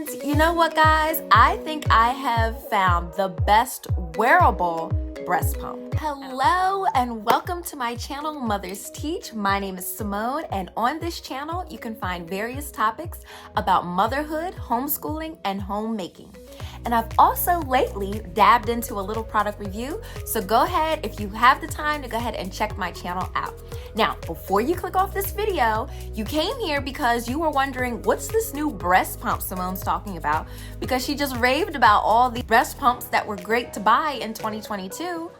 And you know what, guys? I think I have found the best wearable breast pump. Hello and welcome to my channel, Mothers Teach. My name is Simone, and on this channel, you can find various topics about motherhood, homeschooling, and homemaking. And I've also lately dabbed into a little product review, so go ahead, if you have the time, to go ahead and check my channel out. Now, before you click off this video, you came here because you were wondering, what's this new breast pump Simone's talking about? Because she just raved about all the breast pumps that were great to buy in 2022.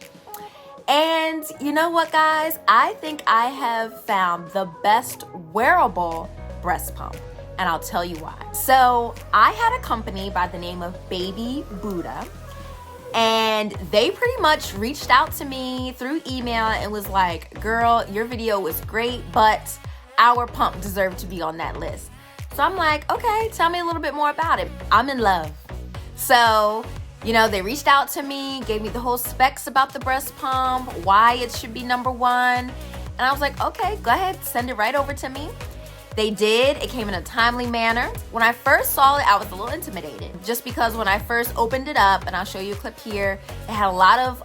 And you know what, guys? I think I have found the best wearable breast pump. And I'll tell you why. So I had a company by the name of Baby Buddha, and they pretty much reached out to me through email and was like, girl, your video was great, but our pump deserved to be on that list. So I'm like, okay, tell me a little bit more about it. I'm in love. So, you know, they reached out to me, gave me the whole specs about the breast pump, why it should be number one. And I was like, okay, go ahead, send it right over to me. They did. It came in a timely manner. When I first saw it, I was a little intimidated just because when I first opened it up, and I'll show you a clip here, it had a lot of,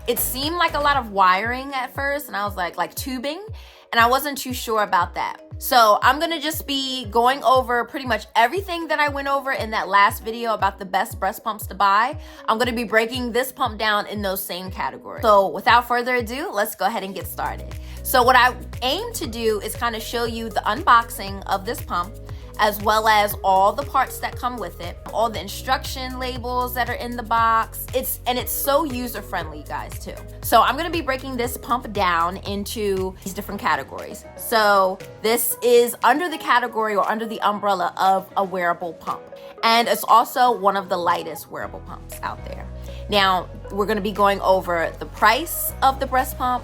it seemed like a lot of wiring at first, and I was like tubing, and I wasn't too sure about that. So I'm gonna just be going over pretty much everything that I went over in that last video about the best breast pumps to buy. I'm gonna be breaking this pump down in those same categories. So without further ado, let's go ahead and get started. So what I aim to do is kind of show you the unboxing of this pump, as well as all the parts that come with it, all the instruction labels that are in the box. It's so user-friendly, guys, too. So I'm gonna be breaking this pump down into these different categories. So this is under the category or under the umbrella of a wearable pump. And it's also one of the lightest wearable pumps out there. Now, we're gonna be going over the price of the breast pump,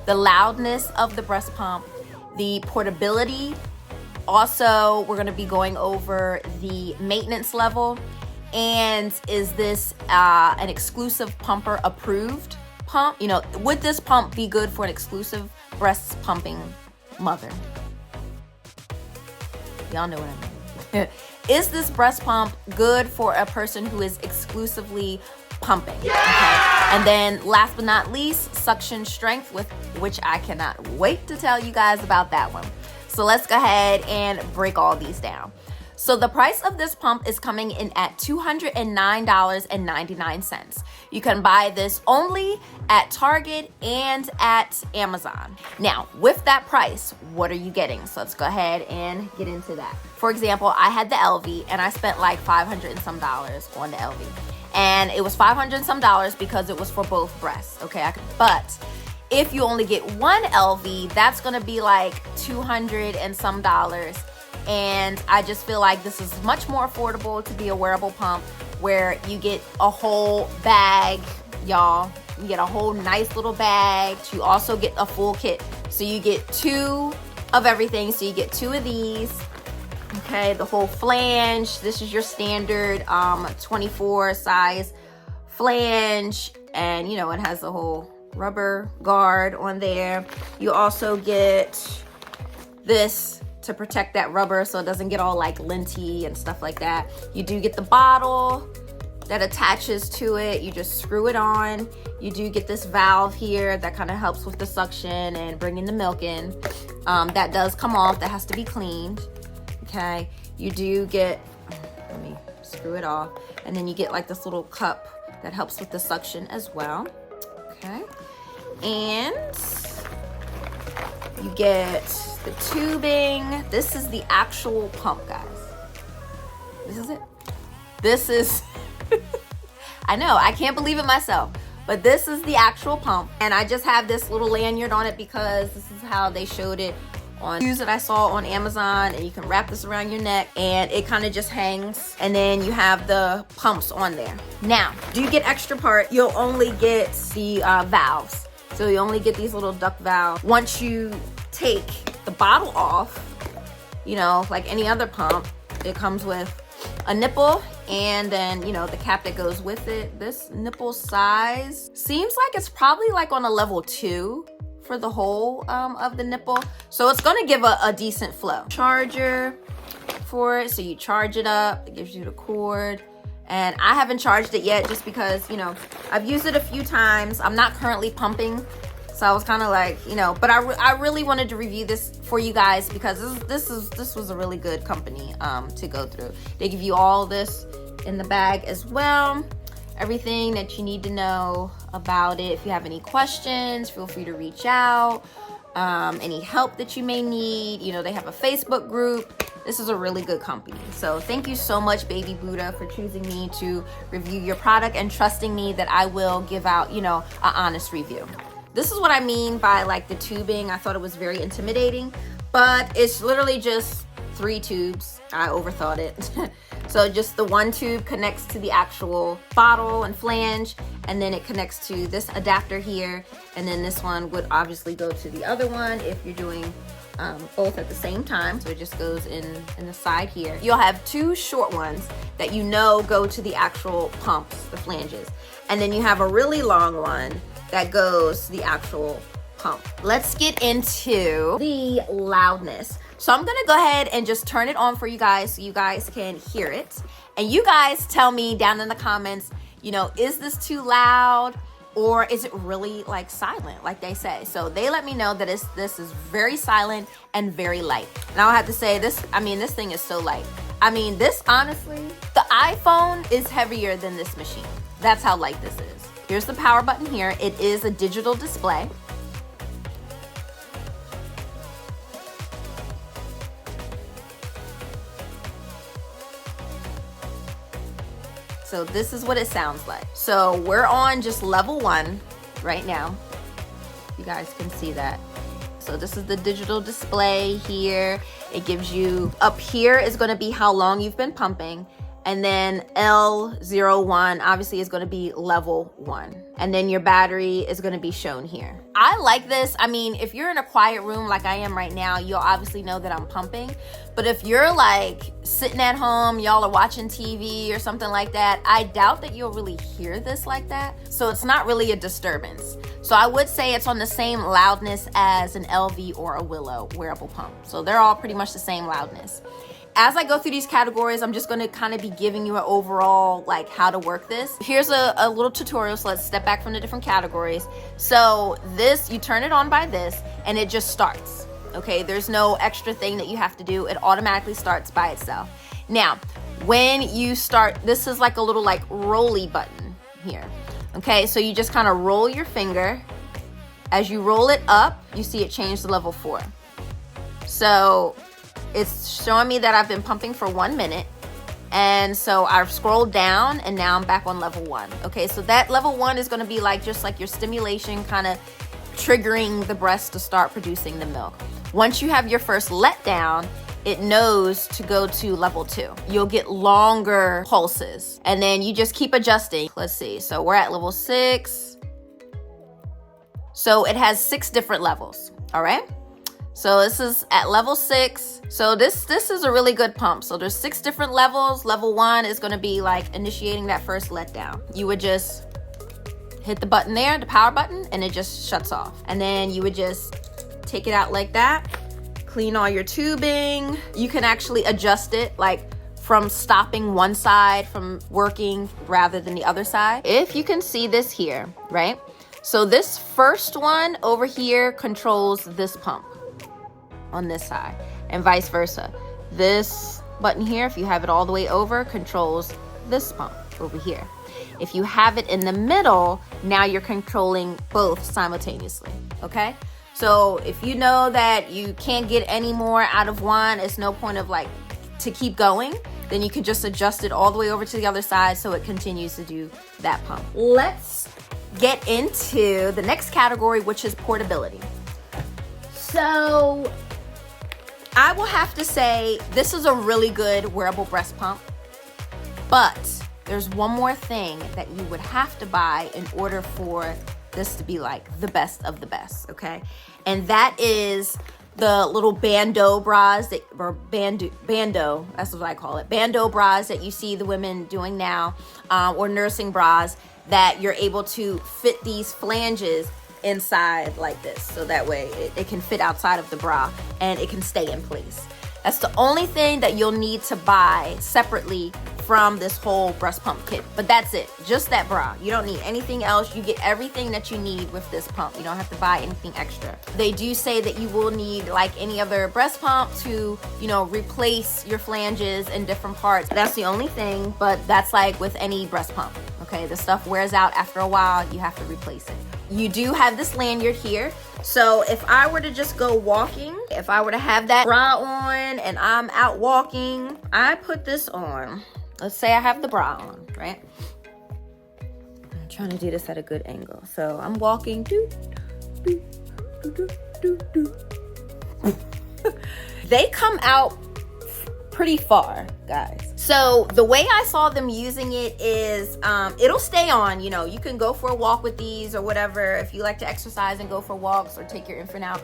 the loudness of the breast pump, the portability. Also, we're gonna be going over the maintenance level, and is this an exclusive pumper approved pump? You know, would this pump be good for an exclusive breast pumping mother? Y'all know what I mean. Is this breast pump good for a person who is exclusively pumping? Yeah! Okay. And then last but not least, suction strength, with which I cannot wait to tell you guys about that one. So let's go ahead and break all these down. So the price of this pump is coming in at $209.99. You can buy this only at Target and at Amazon. Now, with that price, what are you getting? So let's go ahead and get into that. For example, I had the LV and I spent like $500 and some on the LV. And it was $500 and some because it was for both breasts, okay? But if you only get one LV, that's gonna be like $200 and some. And I just feel like this is much more affordable to be a wearable pump, where you get a whole bag, y'all. You get a whole nice little bag. You also get a full kit. So you get two of everything. So you get two of these. Okay, the whole flange. This is your standard 24 size flange, and you know, it has the whole rubber guard on there. You also get this to protect that rubber so it doesn't get all like linty and stuff like that. You do get the bottle that attaches to it. You just screw it on. You do get this valve here that kind of helps with the suction and bringing the milk in. That does come off. That has to be cleaned. Okay, you do get, let me screw it off, and then you get like this little cup that helps with the suction as well. Okay, and you get the tubing. This is the actual pump, guys. This is it. This is, I know, I can't believe it myself, but this is the actual pump. And I just have this little lanyard on it because this is how they showed it on shoes that I saw on Amazon, and you can wrap this around your neck and it kind of just hangs, and then you have the pumps on there. Now, do you get extra part? You'll only get the valves. So you only get these little duct valves. Once you take the bottle off, you know, like any other pump, it comes with a nipple and then, you know, the cap that goes with it. This nipple size seems like it's probably like on a level 2 for the whole of the nipple. So it's gonna give a decent flow. Charger for it. So you charge it up, it gives you the cord. And I haven't charged it yet just because, you know, I've used it a few times. I'm not currently pumping. So I was kind of like, you know, but I really wanted to review this for you guys because this was a really good company to go through. They give you all this in the bag as well. Everything that you need to know about it. If you have any questions, feel free to reach out. Any help that you may need, you know, they have a Facebook group. This is a really good company. So thank you so much, Baby Buddha, for choosing me to review your product and trusting me that I will give out, you know, an honest review. This is what I mean by like the tubing. I thought it was very intimidating, but it's literally just 3 tubes. I overthought it. So just the one tube connects to the actual bottle and flange, and then it connects to this adapter here, and then this one would obviously go to the other one if you're doing both at the same time. So it just goes in the side here. You'll have 2 short ones that you know go to the actual pumps, the flanges, and then you have a really long one that goes to the actual pump. Let's get into the loudness. So I'm gonna go ahead and just turn it on for you guys so you guys can hear it. And you guys tell me down in the comments, you know, is this too loud or is it really like silent like they say? So they let me know that this is very silent and very light. And I'll have to say this, I mean, this thing is so light. I mean, this honestly, the iPhone is heavier than this machine. That's how light this is. Here's the power button here. It is a digital display. So this is what it sounds like. So we're on just level 1 right now. You guys can see that. So this is the digital display here. It gives you, up here is gonna be how long you've been pumping. And then L01 obviously is gonna be level 1. And then your battery is gonna be shown here. I like this. I mean, if you're in a quiet room like I am right now, you'll obviously know that I'm pumping. But if you're like sitting at home, y'all are watching TV or something like that, I doubt that you'll really hear this like that. So it's not really a disturbance. So I would say it's on the same loudness as an LV or a Willow wearable pump. So they're all pretty much the same loudness. As I go through these categories, I'm just gonna kind of be giving you an overall, like how to work this. Here's a little tutorial, so let's step back from the different categories. So this, you turn it on by this, and it just starts, okay? There's no extra thing that you have to do. It automatically starts by itself. Now, when you start, this is like a little like rolly button here, okay? So you just kind of roll your finger. As you roll it up, you see it change to level 4. So it's showing me that I've been pumping for 1 minute. And so I've scrolled down and now I'm back on level 1. Okay, so that level 1 is gonna be like just like your stimulation, kind of triggering the breast to start producing the milk. Once you have your first letdown, it knows to go to level 2. You'll get longer pulses and then you just keep adjusting. Let's see, so we're at level 6. So it has 6 different levels, all right? So this is at level 6. So this is a really good pump. So there's 6 different levels. Level 1 is gonna be like initiating that first letdown. You would just hit the button there, the power button, and it just shuts off. And then you would just take it out like that, clean all your tubing. You can actually adjust it like from stopping one side from working rather than the other side. If you can see this here, right? So this first one over here controls this pump on this side and vice versa. This button here, if you have it all the way over, controls this pump over here. If you have it in the middle, now you're controlling both simultaneously, okay? So if you know that you can't get any more out of one, it's no point of like to keep going, then you can just adjust it all the way over to the other side so it continues to do that pump. Let's get into the next category, which is portability. So I will have to say this is a really good wearable breast pump, but there's one more thing that you would have to buy in order for this to be like the best of the best, okay? And that is the little bandeau bras that, or bandeau, that's what I call it, bandeau bras that you see the women doing now, or nursing bras that you're able to fit these flanges inside like this, so that way it can fit outside of the bra and it can stay in place. That's the only thing that you'll need to buy separately from this whole breast pump kit. But that's it, just that bra. You don't need anything else. You get everything that you need with this pump. You don't have to buy anything extra. They do say that you will need, like any other breast pump, to, you know, replace your flanges in different parts. That's the only thing, but that's like with any breast pump, okay? The stuff wears out after a while, you have to replace it. You do have this lanyard here. So if I were to just go walking, if I were to have that bra on and I'm out walking, I put this on. Let's say I have the bra on, right? I'm trying to do this at a good angle. So I'm walking. They come out pretty far, guys. So the way I saw them using it is it'll stay on. You know, you can go for a walk with these or whatever. If you like to exercise and go for walks or take your infant out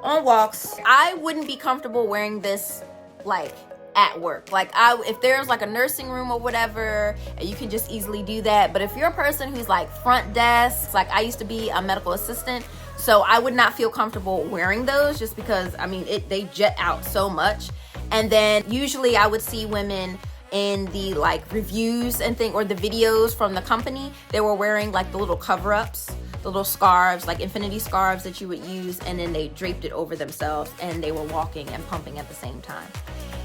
on walks, I wouldn't be comfortable wearing this like at work. Like if there's like a nursing room or whatever, you can just easily do that. But if you're a person who's like front desk, like I used to be a medical assistant, so I would not feel comfortable wearing those just because, I mean, they jet out so much. And then usually I would see women in the like reviews and or the videos from the company, they were wearing like the little cover-ups, the little scarves, like infinity scarves that you would use, and then they draped it over themselves and they were walking and pumping at the same time.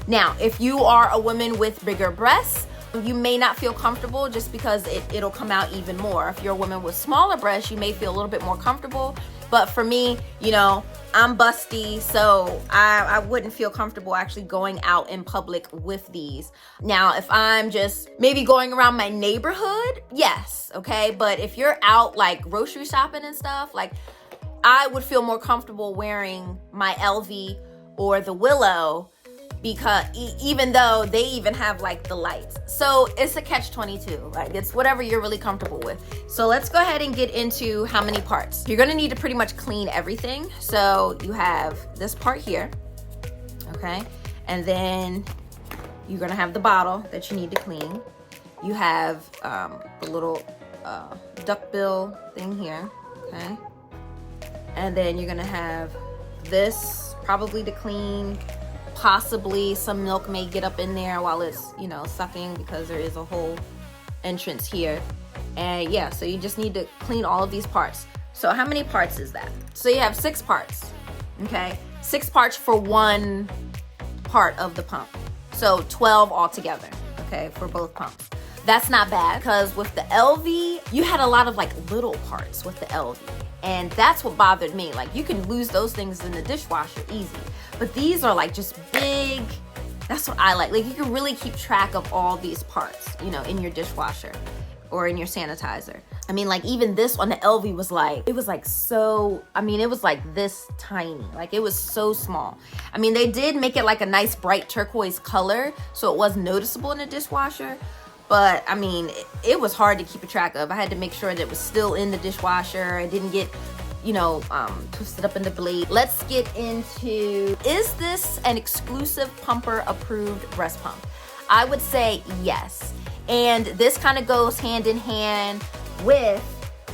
Now, if you are a woman with bigger breasts, you may not feel comfortable just because it'll come out even more. If you're a woman with smaller breasts, you may feel a little bit more comfortable. But for me, you know, I'm busty, so I wouldn't feel comfortable actually going out in public with these. Now, if I'm just maybe going around my neighborhood, yes, okay? But if you're out like grocery shopping and stuff, like I would feel more comfortable wearing my LV or the Willow, because even though they even have like the lights. So it's a catch-22, like it's whatever you're really comfortable with. So let's go ahead and get into how many parts. You're gonna need to pretty much clean everything. So you have this part here, okay? And then you're gonna have the bottle that you need to clean. You have the little duckbill thing here, okay? And then you're gonna have this probably to clean. Possibly some milk may get up in there while it's, you know, sucking, because there is a whole entrance here. And yeah, so you just need to clean all of these parts. So how many parts is that? So you have 6 parts, okay? 6 parts for one part of the pump. So 12 altogether, okay, for both pumps. That's not bad, because with the LV, you had a lot of like little parts with the LV. And that's what bothered me. Like you can lose those things in the dishwasher easy. But these are like just big. That's what I like. Like you can really keep track of all these parts, you know, in your dishwasher or in your sanitizer. I mean, like even this on the LV was like, it was like so, I mean, it was like this tiny, like it was so small. I mean, they did make it like a nice bright turquoise color, so it was noticeable in the dishwasher. But I mean, it was hard to keep a track of. I had to make sure that it was still in the dishwasher. I didn't get, you know, twisted up in the blade. Let's get into, is this an exclusive pumper approved breast pump? I would say yes. And this kind of goes hand in hand with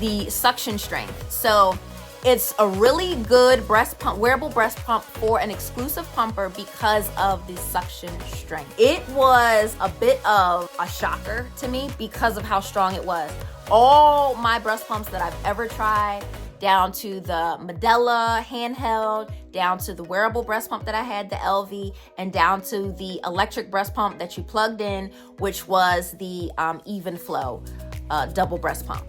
the suction strength. So it's a really good breast pump, wearable breast pump for an exclusive pumper because of the suction strength. It was a bit of a shocker to me because of how strong it was. All my breast pumps that I've ever tried, down to the Medela handheld, down to the wearable breast pump that I had, the LV, and down to the electric breast pump that you plugged in, which was the Even Flow double breast pump.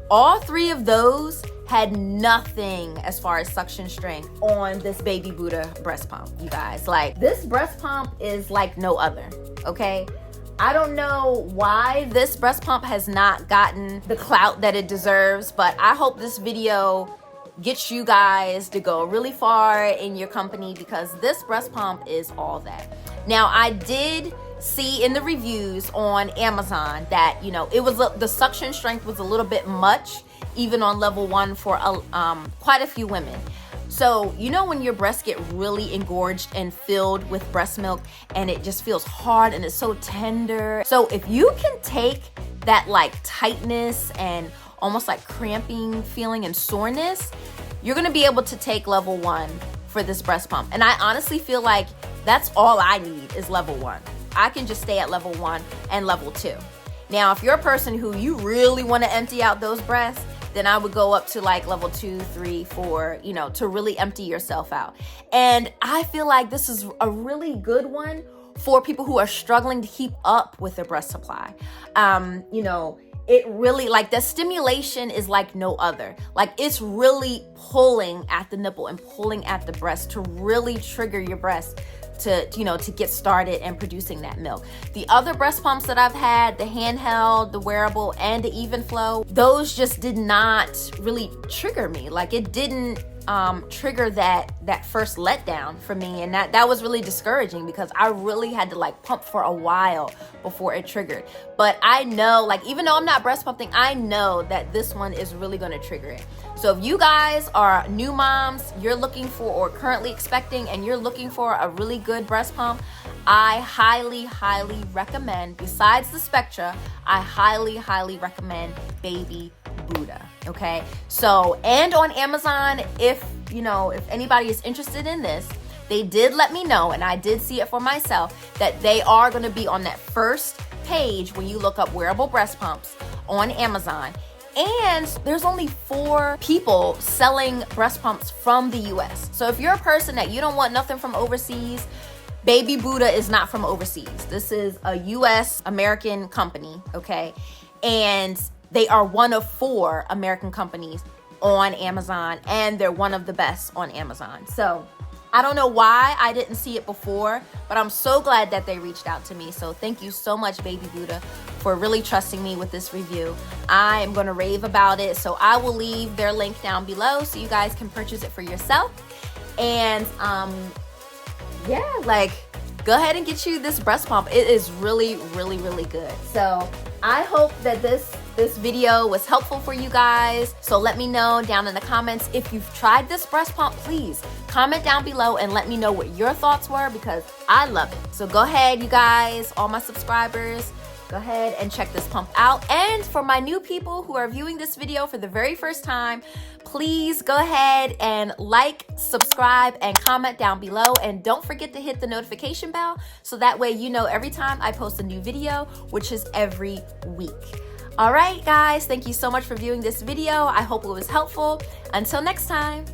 All 3 of those had nothing as far as suction strength on this Baby Buddha breast pump, you guys. Like this breast pump is like no other, okay? I don't know why this breast pump has not gotten the clout that it deserves, but I hope this video gets you guys to go really far in your company, because this breast pump is all that. Now, I did see in the reviews on Amazon that, you know, it was the suction strength was a little bit much, even on level 1 for quite a few women. So, you know, when your breasts get really engorged and filled with breast milk and it just feels hard and it's so tender. So if you can take that like tightness and almost like cramping feeling and soreness, you're gonna be able to take level 1 for this breast pump. And I honestly feel like That's all I need is level 1. I can just stay at level 1 and level 2. Now, if you're a person who you really want to empty out those breasts, then I would go up to like level 2, 3, 4, you know, to really empty yourself out. And I feel like this is a really good one for people who are struggling to keep up with their breast supply. You know, it really, like, the stimulation is like no other. Like, it's really pulling at the nipple and pulling at the breast to really trigger your breast to, you know, to get started and producing that milk. The other breast pumps that I've had, the handheld, the wearable, and the even flow, those just did not really trigger me. Like, it didn't trigger that first letdown for me, and that was really discouraging because I really had to like pump for a while before it triggered. But I know, like, even though I'm not breast pumping, I know that this one is really going to trigger it. So if you guys are new moms, you're looking for, or currently expecting, and you're looking for a really good breast pump, I highly recommend, besides the Spectra, I highly recommend Baby Buddha. Okay, so, and on Amazon, if you know, if anybody is interested in this, they did let me know, and I did see it for myself, that they are going to be on that first page when you look up wearable breast pumps on Amazon. And there's only 4 people selling breast pumps from the US. So if you're a person that you don't want nothing from overseas, Baby Buddha is not from overseas. This is a US American company, okay? And they are one of 4 American companies on Amazon, and they're one of the best on Amazon. So I don't know why I didn't see it before, but I'm so glad that they reached out to me. So thank you so much, Baby Buddha, for really trusting me with this review. I am going to rave about it, so I will leave their link down below so you guys can purchase it for yourself. And yeah, like, go ahead and get you this breast pump. It is really good. So I hope that this video was helpful for you guys. So let me know down in the comments if you've tried this breast pump. Please comment down below and let me know what your thoughts were, because I love it. So go ahead, you guys, all my subscribers, go ahead and check this pump out. And for my new people who are viewing this video for the very first time, please go ahead and like, subscribe, and comment down below. And don't forget to hit the notification bell so that way you know every time I post a new video, which is every week. All right, guys, thank you so much for viewing this video. I hope it was helpful. Until next time.